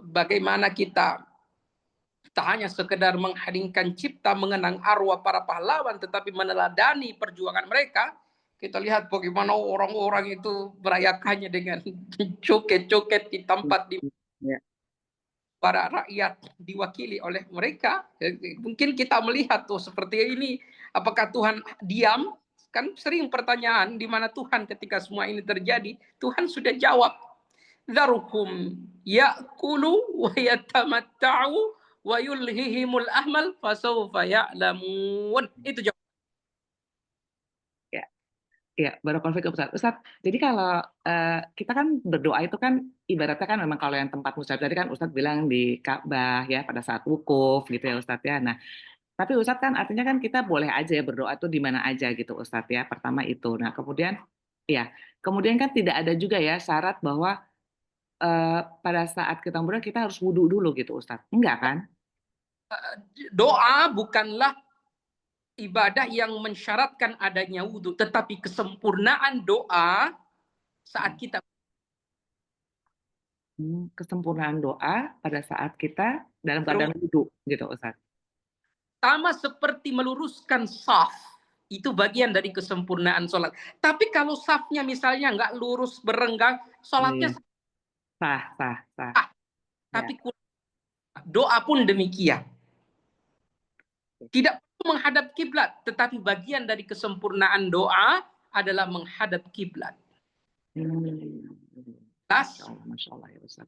bagaimana kita tak hanya sekedar menghadirkan cipta, mengenang arwah para pahlawan, tetapi meneladani perjuangan mereka. Kita lihat bagaimana orang-orang itu merayakannya dengan joget-joget di tempat di para rakyat diwakili oleh mereka. Mungkin kita melihat tuh seperti ini, apakah Tuhan diam? Kan sering pertanyaan di mana Tuhan ketika semua ini terjadi. Tuhan sudah jawab, "Dzaruhum ya'kulu wa yatamatta'u wa yulhihimul ahmal fasawfa ya'lamun." Itu jawab. Ya, barakallahu fikum Ustaz. Ustaz, jadi kalau kita kan berdoa itu kan ibaratnya kan memang kalau yang tempat mustajab tadi kan Ustaz bilang di Ka'bah ya pada saat wukuf gitu ya Ustaz ya. Nah, tapi Ustaz kan artinya kan kita boleh aja ya berdoa tuh di mana aja gitu Ustaz ya. Pertama itu. Nah, kemudian kan tidak ada juga ya syarat bahwa pada saat kita berdoa kita harus wudu dulu gitu Ustaz. Enggak kan? Doa bukanlah ibadah yang mensyaratkan adanya wudhu, tetapi kesempurnaan doa saat kita kesempurnaan doa pada saat kita dalam keadaan wudu gitu Ustaz. sama seperti meluruskan saf, itu bagian dari kesempurnaan sholat. Tapi kalau safnya misalnya nggak lurus berenggang, sholatnya sah. Tapi doa pun demikian. Tidak perlu menghadap kiblat, tetapi bagian dari kesempurnaan doa adalah menghadap kiblat. Masya Allah ya Ustaz.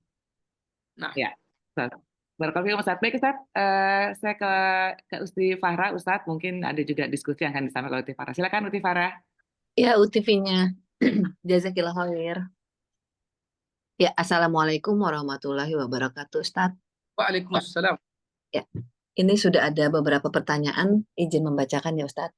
Nah, ya, Ustaz. Barakallahu Ustaz. Baik Ustaz, saya ke Usti Farah Ustaz. Mungkin ada juga diskusi yang akan disampaikan oleh Uti Farah. Silakan Uti Farah. Ya, UTV-nya. Jazakillah khair. Ya, Assalamualaikum warahmatullahi wabarakatuh, Ustaz. Waalaikumsalam. Ya, ini sudah ada beberapa pertanyaan, izin membacakan ya Ustaz.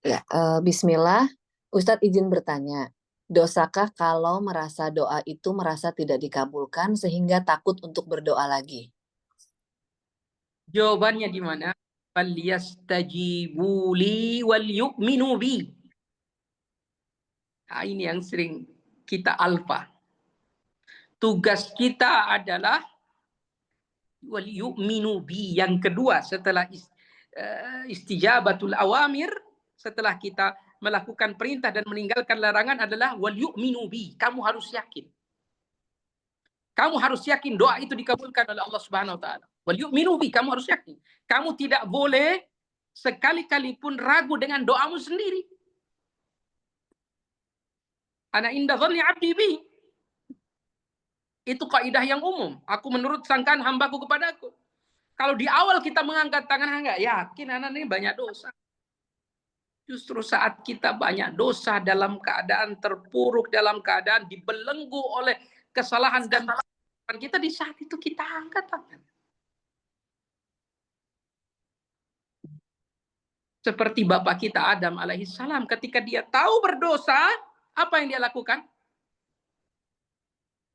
Ya, Bismillah, Ustaz izin bertanya, dosakah kalau merasa doa itu merasa tidak dikabulkan sehingga takut untuk berdoa lagi? Jawabannya di mana? Falyastajibu li wal yu'minu bi. Nah, ini yang sering kita alfa. Tugas kita adalah wal yu'minu bi. Yang kedua setelah istijabatul awamir, setelah kita melakukan perintah dan meninggalkan larangan adalah wal yu'minu bi. Kamu harus yakin. Kamu harus yakin doa itu dikabulkan oleh Allah Subhanahu wa taala. Wal yu'minu bi, kamu harus yakin. Kamu tidak boleh sekali-kali pun ragu dengan doamu sendiri. Ana inda dhanni 'abdi bi. Itu kaidah yang umum. Aku menurut sangkaan hambaku kepadaku. Kalau di awal kita mengangkat tangan enggak yakin anak ini banyak dosa. Justru saat kita banyak dosa dalam keadaan terpuruk, dalam keadaan dibelenggu oleh kesalahan dan kita, di saat itu kita angkat tangan. Seperti bapak kita Adam alaihissalam, ketika dia tahu berdosa, apa yang dia lakukan?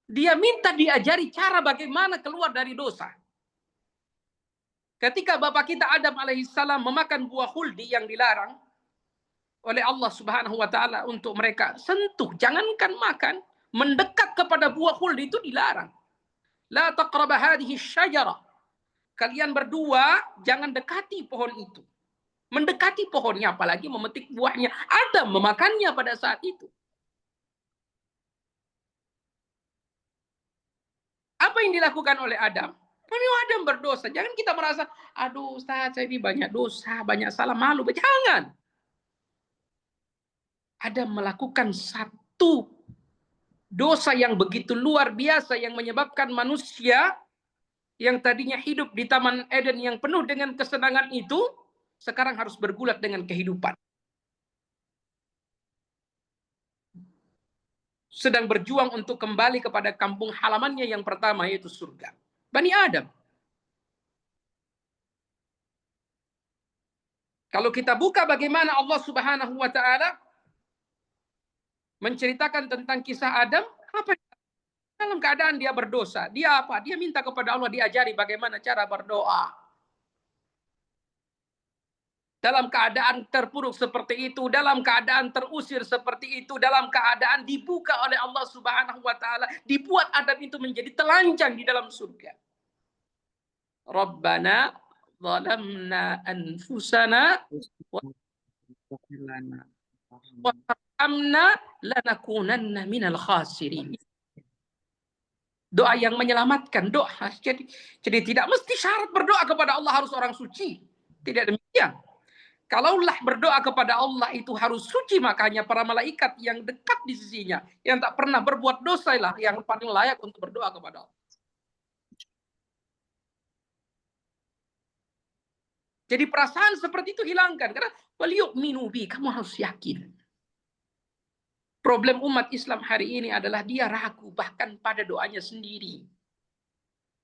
Dia minta diajari cara bagaimana keluar dari dosa. Ketika bapak kita Adam alaihissalam memakan buah khuldi yang dilarang oleh Allah Subhanahu wa taala untuk mereka sentuh, jangankan makan, mendekat kepada buah khuldi itu dilarang. La taqraba hadhihi syajarah. Kalian berdua jangan dekati pohon itu. Mendekati pohonnya, apalagi memetik buahnya. Adam memakannya pada saat itu. Apa yang dilakukan oleh Adam? Adam berdosa. Jangan kita merasa, aduh Ustaz, saya ini banyak dosa, banyak salah, malu. Jangan. Adam melakukan satu dosa yang begitu luar biasa yang menyebabkan manusia yang tadinya hidup di Taman Eden yang penuh dengan kesenangan itu, sekarang harus bergulat dengan kehidupan. sedang berjuang untuk kembali kepada kampung halamannya yang pertama, yaitu surga. Bani Adam. Kalau kita buka bagaimana Allah Subhanahu wa Ta'ala menceritakan tentang kisah Adam, apa dalam keadaan dia berdosa, dia apa? Dia minta kepada Allah diajari bagaimana cara berdoa. Dalam keadaan terpuruk seperti itu, dalam keadaan terusir seperti itu, dalam keadaan dibuka oleh Allah Subhanahu wa Ta'ala, dibuat Adam itu menjadi telanjang di dalam surga. Rabbana zalamna anfusana wa tarhamna lanakunanna minal khasirin. Doa yang menyelamatkan, doa. Jadi tidak mesti syarat berdoa kepada Allah harus orang suci. Tidak demikian. Kalaulah berdoa kepada Allah itu harus suci, makanya para malaikat yang dekat di sisinya, yang tak pernah berbuat dosa lah yang paling layak untuk berdoa kepada Allah. Jadi perasaan seperti itu hilangkan. Karena waliyu'minu bi, kamu harus yakin. Problem umat Islam hari ini adalah dia ragu bahkan pada doanya sendiri.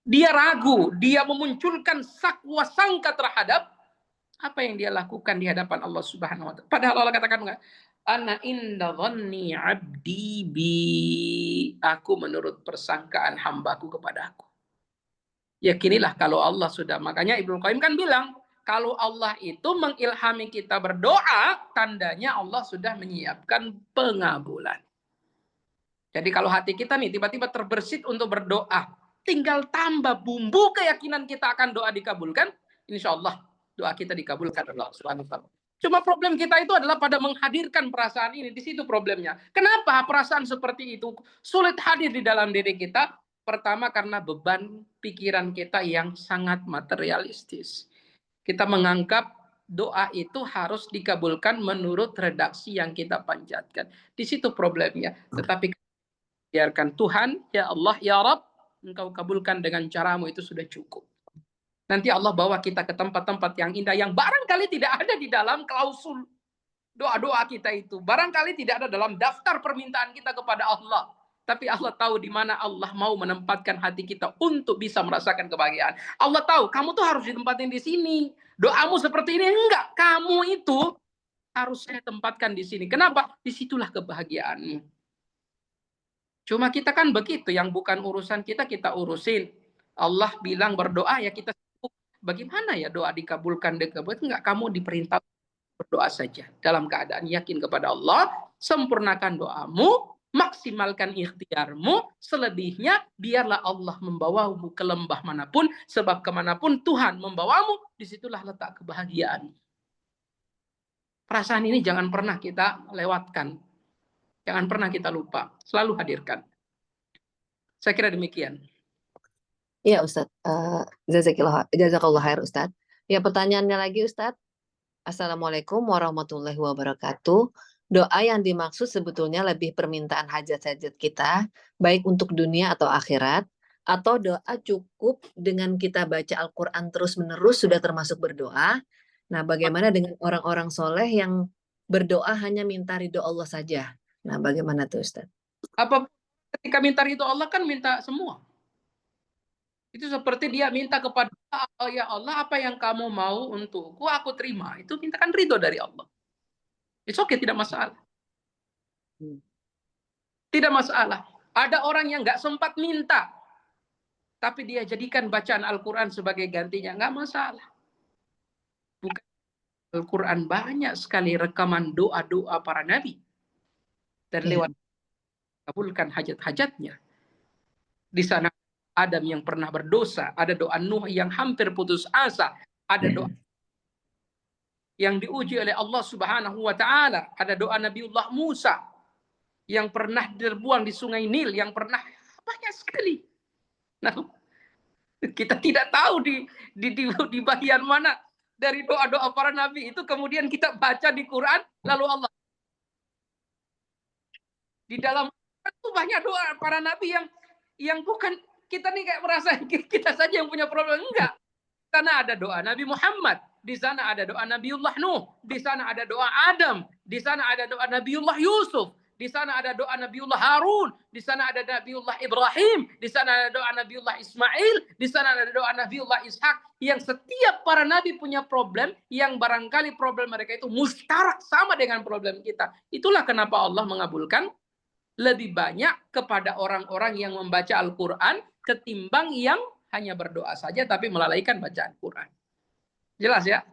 Dia ragu, dia memunculkan sakwa sangka terhadap apa yang dia lakukan di hadapan Allah Subhanahu wa Ta'ala. Padahal Allah katakan enggak, ana inda dhanni 'abdi bi, aku menurut persangkaan hambaku kepada aku. Yakinilah kalau Allah sudah, makanya Ibnu Qayyim kan bilang, kalau Allah itu mengilhami kita berdoa, tandanya Allah sudah menyiapkan pengabulan. Jadi kalau hati kita nih tiba-tiba terbersit untuk berdoa, tinggal tambah bumbu keyakinan kita akan doa dikabulkan, insya Allah doa kita dikabulkan Allah Subhanahu wa Ta'ala. Cuma problem kita itu adalah pada menghadirkan perasaan ini. Di situ problemnya. Kenapa perasaan seperti itu sulit hadir di dalam diri kita? Pertama karena beban pikiran kita yang sangat materialistis. Kita menganggap doa itu harus dikabulkan menurut redaksi yang kita panjatkan. Di situ problemnya. Tetapi biarkan Tuhan, ya Allah, ya Rabb, Engkau kabulkan dengan caramu, itu sudah cukup. Nanti Allah bawa kita ke tempat-tempat yang indah yang barangkali tidak ada di dalam klausul doa-doa kita itu. Barangkali tidak ada dalam daftar permintaan kita kepada Allah. Tapi Allah tahu di mana Allah mau menempatkan hati kita untuk bisa merasakan kebahagiaan. Allah tahu kamu tuh harus ditempatin di sini. Doamu seperti ini enggak. Kamu itu harus saya tempatkan di sini. Kenapa? Disitulah kebahagiaanmu. Cuma kita kan begitu. Yang bukan urusan kita, kita urusin. Allah bilang berdoa, ya kita bagaimana ya doa dikabulkan? Enggak, kamu diperintah berdoa saja. Dalam keadaan yakin kepada Allah, sempurnakan doamu, maksimalkan ikhtiarmu, selebihnya biarlah Allah membawamu ke lembah manapun, sebab kemanapun Tuhan membawamu, disitulah letak kebahagiaan. Perasaan ini jangan pernah kita lewatkan. Jangan pernah kita lupa. Selalu hadirkan. Saya kira demikian. Iya Ustadz, jazakallah khair Ustadz. Ya pertanyaannya lagi Ustadz. Assalamualaikum warahmatullahi wabarakatuh. Doa yang dimaksud sebetulnya lebih permintaan hajat-hajat kita, baik untuk dunia atau akhirat, atau doa cukup dengan kita baca Al-Quran terus-menerus sudah termasuk berdoa. Nah bagaimana dengan orang-orang soleh yang berdoa hanya minta ridho Allah saja? Nah bagaimana tuh Ustadz? Apa ketika minta ridho Allah kan minta semua. Itu seperti dia minta kepada Allah, ya Allah, apa yang kamu mau untukku, aku terima. Itu mintakan ridho dari Allah. It's okay, tidak masalah. Tidak masalah. Ada orang yang nggak sempat minta, tapi dia jadikan bacaan Al-Quran sebagai gantinya. Nggak masalah. Bukan Al-Quran banyak sekali rekaman doa-doa para nabi. Dan lewat kabulkan hajat-hajatnya. Di sana Adam yang pernah berdosa, ada doa Nuh yang hampir putus asa, ada doa yang diuji oleh Allah Subhanahu wa Ta'ala, ada doa Nabiullah Musa yang pernah terbuang di sungai Nil, yang pernah banyak sekali. Nah, kita tidak tahu di bagian mana dari doa-doa para nabi itu kemudian kita baca di Quran, lalu Allah di dalam itu banyak doa para nabi yang bukan kita nih kayak merasa kita saja yang punya problem. Enggak. Di sana ada doa Nabi Muhammad, di sana ada doa Nabiullah Nuh, di sana ada doa Adam, di sana ada doa Nabiullah Yusuf, di sana ada doa Nabiullah Harun, di sana ada Nabiullah Ibrahim, di sana ada doa Nabiullah Ismail, di sana ada doa Nabiullah Ishak, yang setiap para nabi punya problem yang barangkali problem mereka itu mustarak sama dengan problem kita. Itulah kenapa Allah mengabulkan lebih banyak kepada orang-orang yang membaca Al-Quran ketimbang yang hanya berdoa saja tapi melalaikan bacaan Quran. Jelas ya?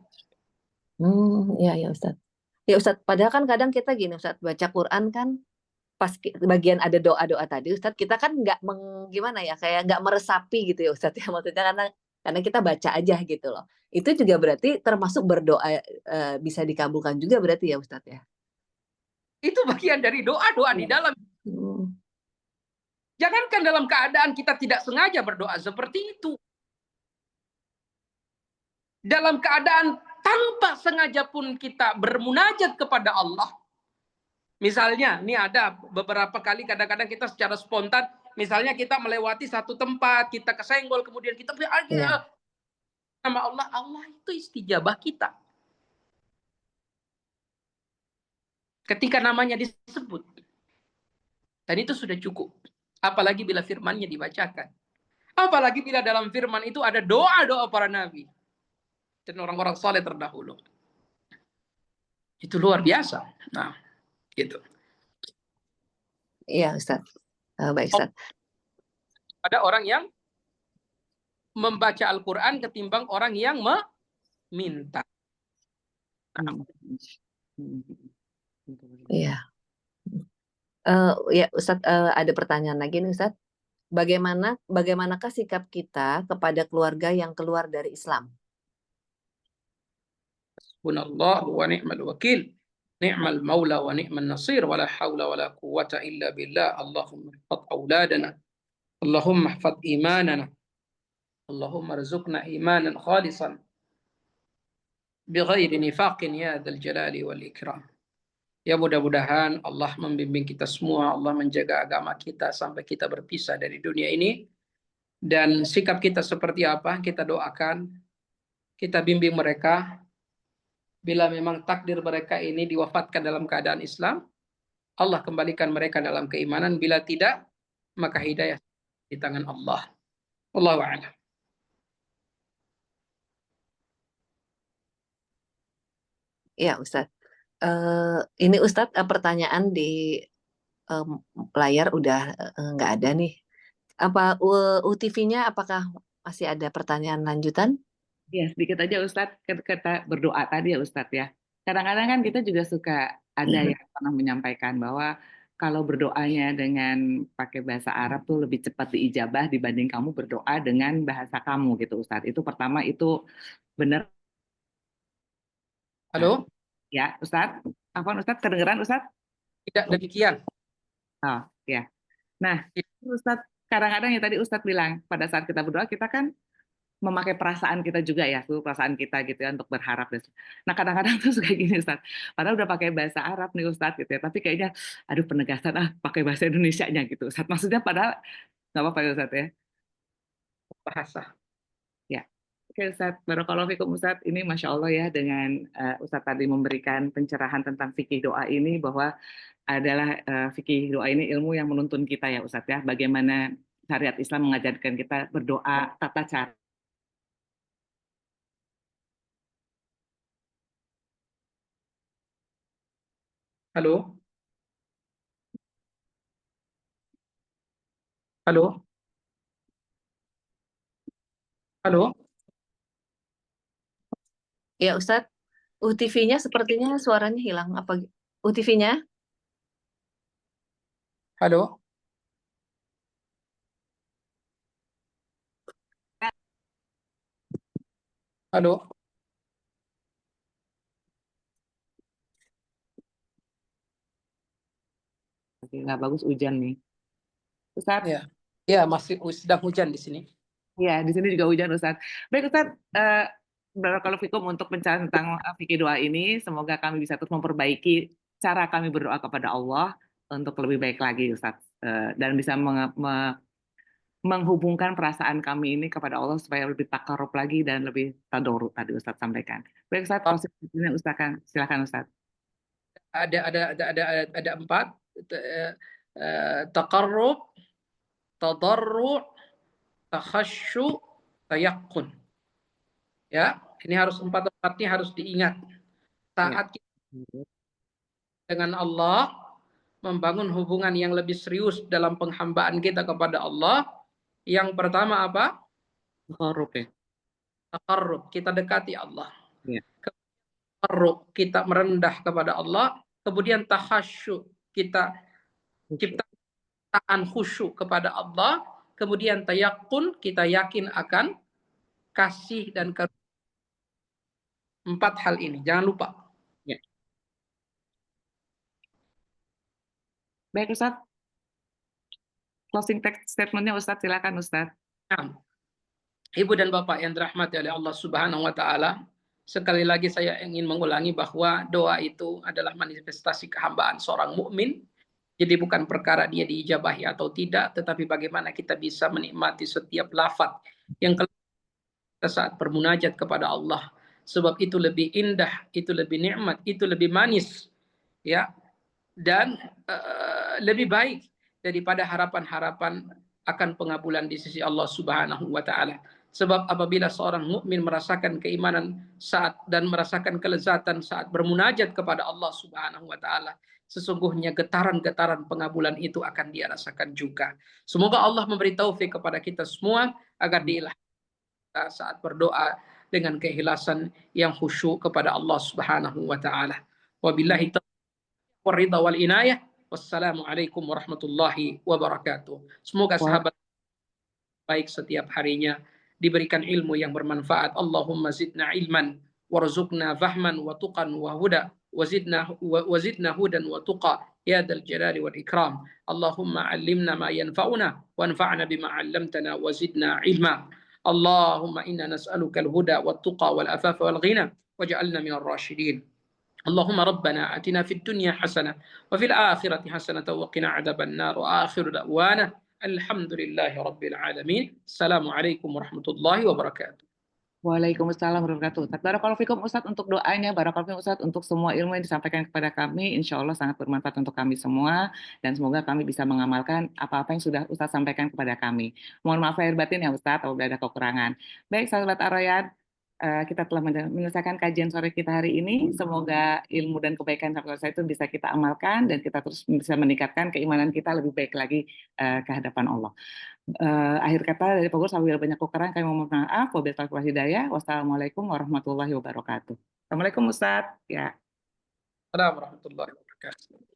Ya, ya Ustadz. Ya Ustadz, padahal kan kadang kita gini Ustadz, baca Quran kan pas bagian ada doa-doa tadi Ustadz, kita kan nggak gimana ya, kayak nggak meresapi gitu ya Ustadz ya, maksudnya karena kita baca aja gitu loh. Itu juga berarti termasuk berdoa bisa dikabulkan juga berarti ya Ustadz ya? Itu bagian dari doa-doa di dalam. Jangankan dalam keadaan kita tidak sengaja berdoa seperti itu. Dalam keadaan tanpa sengaja pun kita bermunajat kepada Allah. Misalnya, ini ada beberapa kali kadang-kadang kita secara spontan, misalnya kita melewati satu tempat, kita kesenggol, kemudian kita nama Allah, Allah itu istijabah kita. Ketika namanya disebut. Dan itu sudah cukup. Apalagi bila firmannya dibacakan. Apalagi bila dalam firman itu ada doa-doa para nabi. Dan orang-orang saleh terdahulu. Itu luar biasa. Nah, gitu. Iya Ustaz. Baik Ustaz. Ada orang yang membaca Al-Quran ketimbang orang yang meminta. Iya. Ya Ustaz, ada pertanyaan lagi nih Ustaz. Bagaimanakah sikap kita kepada keluarga yang keluar dari Islam? Hasbunallah wa ni'mal wakil. Ni'mal maula wa ni'mal nasir. Wa la hawla wa la quwwata illa billah. Allahumma ihfad auladana. Allahumma ihfad imanana. Allahumma rizukna imanan khalisan. Bighairi nifaqin ya dzal jalali wal ikram. Ya mudah-mudahan Allah membimbing kita semua. Allah menjaga agama kita sampai kita berpisah dari dunia ini. Dan sikap kita seperti apa? Kita doakan. Kita bimbing mereka. Bila memang takdir mereka ini diwafatkan dalam keadaan Islam, Allah kembalikan mereka dalam keimanan. Bila tidak, maka hidayah di tangan Allah. Wallahu a'lam. Ya Ustaz. Ini Ustaz, pertanyaan di layar udah nggak ada nih. Apa UTV-nya apakah masih ada pertanyaan lanjutan? Ya, sedikit aja Ustadz, kita berdoa tadi ya Ustadz ya. Kadang-kadang kan kita juga suka ada yang pernah menyampaikan bahwa kalau berdoanya dengan pakai bahasa Arab tuh lebih cepat diijabah dibanding kamu berdoa dengan bahasa kamu gitu Ustadz. Itu pertama, itu benar. Halo? Ya Ustadz, apa Ustadz, kedengeran Ustadz? Tidak demikian. Oh ya. Nah, Ustadz, kadang-kadang ya tadi Ustadz bilang pada saat kita berdoa kita kan memakai perasaan kita juga ya, tuh perasaan kita gitu ya untuk berharap. Nah kadang-kadang tuh suka gini Ustaz, padahal udah pakai bahasa Arab nih Ustaz gitu ya, tapi kayaknya aduh penegasan pakai bahasa Indonesianya gitu Ustaz. Maksudnya padahal nggak apa-apa ya Ustaz ya. Bahasa. Ya. Oke Ustaz, barakallahu fikum Ustaz. Ini Masya Allah ya dengan Ustaz tadi memberikan pencerahan tentang fikih doa ini, bahwa adalah fikih doa ini ilmu yang menuntun kita ya Ustaz ya, bagaimana syariat Islam mengajarkan kita berdoa, tata cara. Halo? Halo? Halo? Ya Ustadz, UTV-nya sepertinya suaranya hilang. Apa UTV-nya? Halo? Halo? Nggak bagus, hujan nih Ustaz. Ya, ya masih sedang hujan di sini. Ya, di sini juga hujan Ustaz. Baik Ustaz, barakallahu fikum untuk pencerahan tentang fikih doa ini. Semoga kami bisa terus memperbaiki cara kami berdoa kepada Allah untuk lebih baik lagi Ustaz. Dan bisa menghubungkan perasaan kami ini kepada Allah supaya lebih takarub lagi dan lebih tadoruk tadi Ustaz sampaikan. Baik Ustaz, posisinya Ustaz, silakan Ustaz. Ada 4. taqarrub, tadarru', takhasyu, tayaqqun. Ya, ini harus empat-empatnya harus diingat. Saat kita dengan Allah, membangun hubungan yang lebih serius dalam penghambaan kita kepada Allah. Yang pertama apa? Taqarrub ya. Taqarrub, kita dekati Allah. Ya. Taqarrub, kita merendah kepada Allah. Kemudian takhasyu, kita ciptaan khusyuk kepada Allah. Kemudian tayaqqun, kita yakin akan kasih dan karunia. 4 hal ini, jangan lupa. Ya. Baik Ustaz. Closing statement-nya Ustaz, silakan Ustaz. Nah, Ibu dan Bapak yang dirahmati oleh Allah Subhanahu wa taala, sekali lagi saya ingin mengulangi bahwa doa itu adalah manifestasi kehambaan seorang mukmin. Jadi bukan perkara dia diijabahi atau tidak, tetapi bagaimana kita bisa menikmati setiap lafaz yang kita saat bermunajat kepada Allah. Sebab itu lebih indah, itu lebih nikmat, itu lebih manis, ya, dan lebih baik daripada harapan-harapan akan pengabulan di sisi Allah Subhanahu wa taala. Sebab apabila seorang mukmin merasakan keimanan saat dan merasakan kelezatan saat bermunajat kepada Allah Subhanahu wa taala, sesungguhnya getaran-getaran pengabulan itu akan dia rasakan juga. Semoga Allah memberi taufik kepada kita semua agar diilhamkan saat berdoa dengan keikhlasan yang khusyuk kepada Allah Subhanahu wa taala. Wabillahi taufiq wal ridha wal inayah. Wassalamualaikum warahmatullahi wabarakatuh. Semoga sahabat baik setiap harinya diberikan ilmu yang bermanfaat. Allahumma zidna ilman warzuqna fahman wa tuqan wa huda wazidna hudan wa tuqa ya dzal jalali wal ikram. Allahumma 'allimna ma yanfa'una wanfa'na bima 'allamtana wa zidna ilma. Allahumma inna nas'aluka al-huda wat tuqa wal afafa wal ghina waj'alna minal rasyidin. اللهم ربنا آتنا في الدنيا حسنة وفي الآخرة حسنة وقنا عذاب النار وآخر دعوانا الحمد لله رب العالمين. السلام عليكم ورحمة الله وبركاته. Waalaikumsalam warahmatullahi wabarakatuh. Barakallahu fikum Ustadz untuk doanya, barakallahu fikum Ustadz untuk semua ilmu yang disampaikan kepada kami. Insya Allah sangat bermanfaat untuk kami semua dan semoga kami bisa mengamalkan apa-apa yang sudah Ustadz sampaikan kepada kami. Mohon maaf lahir batin ya Ustadz apabila ada kekurangan. Baik sahabat Ar-Rayyan, kita telah menyelesaikan kajian sore kita hari ini. Semoga ilmu dan kebaikan sahabat saya itu bisa kita amalkan dan kita terus bisa meningkatkan keimanan kita lebih baik lagi ke hadapan Allah. Akhir kata dari Pak Guru, apabila banyak kekurangan kami mohon maaf. Wabillahi taufiq wal hidayah. Wassalamualaikum warahmatullahi wabarakatuh. Assalamualaikum Ustadz. Ya. Assalamualaikum warahmatullahi wabarakatuh.